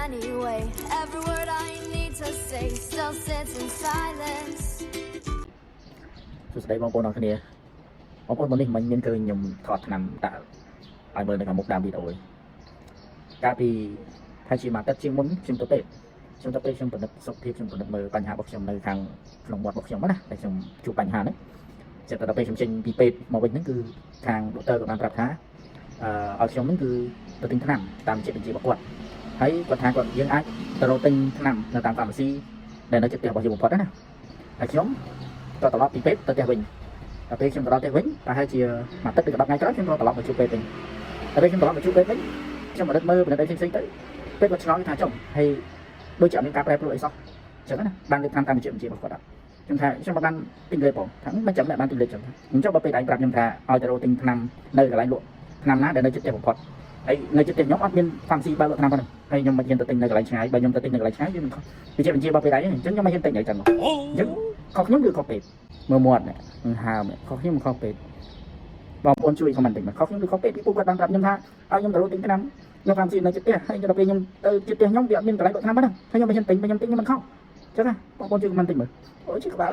anyway. Every word I need to say still sits in silence. សួស្តីបងប្អូនអរគ្នាបងប្អូនមុននេះមិញមានឃើញខ្ញុំថតឆ្នាំតាឲ្យមើលនៅខាងមុខតាមវីដេអូឯងកាលពីថាជាមួយទឹកជាងមុនខ្ញុំទៅពេទ្យខ្ញុំពិនិត្យសុខភាពខ្ញុំពិនិត្យមើលបញ្ហារបស់ខ្ញុំនៅខាងក្នុងមាត់របស់ខ្ញុំណាដែលខ្ញុំជួបបញ្ហាហ្នឹងចិត្តដល់ពេលខ្ញុំចេញពីពេទ្យមកវិញហ្នឹងគឺខាងដុកទ័រក៏បានប្រាប់ថាឲ្យខ្ញុំហ្នឹងគឺទៅទិញថ្នាំតាមជាបញ្ជារបស់គាត់ហើយគាត់ថាគាត់យើងអាចទៅរកទិញថ្នាំនៅតាមហ្វាម៉ាស៊ីដែលនៅជិតផ្ទះរបស់យើងបំផុតណាហើយខ្ញុំក៏ត្រឡប់ពីពេទ្យទៅផ្ទះវិញដល់ពេលខ្ញុំត្រឡប់ផ្ទះវិញប្រហែលជាមួយទឹកឬក៏10ថ្ងៃក្រោយខ្ញុំក៏ត្រឡប់មកជួបពេទ្យវិញដល់ពេលខ្ញុំត្រឡប់មកជួបពេទ្យវិញខ្ញុំពិនិត្យមើលពិនិត្យអីផ្សេងៗទៅពេទ្យគាត់ឆ្ងល់ថាចុះហើយដូចជាអត់មានការប្រែប្រួលអីសោះអញ្ចឹងណាបានលើកតាមជាបញ្ជារបស់គាត់ខ្ញុំថាខ្ញុំមិនបានទិញលេបបងថាមិនចាំបានទិញលេបចឹងអញ្ចឹងបើពេលឯងប្រាប់ខ្ញុំថាឲ្យទៅរកទិញថ្នាំនៅកន្លែងលក់ថ្នាំណាដែលនៅជិតផ្ទះបំផុតហើយនៅជិតផ្ទះខ្ញុំអត់មានហ្វាម៉ាស៊ីបើលក់ថ្នាំប៉ុណ្ណឹងហើយខ្ញុំមិនហ៊ានទៅទិញនៅកន្លែងឆ្ងាយបើខ្ញុំទៅទិញនៅកន្លែងឆ្ងាយវាមិនខុសវាជាបញ្ជារបស់ពេលឯងអញ្ចឹងខ្ញុំមិនហ៊ានទិញអីចឹងមកអញ្ចឹងខុសខ្ញុំគឺខុសពេទ្យមើលមាត់នឹងហើមខុសខ្ញុំមិនខុសពេទ្យបងប្អូនជួយខមមិនតិចមកខុសខ្ញុំគឺខុសពេទ្យពីពួកគាត់បានប្រាប់ខ្ញុំថាឲ្យខ្ញុំទៅរកទិញថ្នាំនៅហ្វាម៉ាស៊ីនៅជិតផ្ទះហើយដល់ពេលខ្ញុំទៅជិតផ្ទះខ្ញុំវាអត់មានកន្លែងលក់ថ្នាំប៉ុណ្ណឹងហើយខ្ញុំមិនហ៊ានទិញខ្ញុំទិញខ្ញុំមិនខុសចឹងណាបងប្អូនជួយខមមិនតិចមើលអូយជិះក្បាល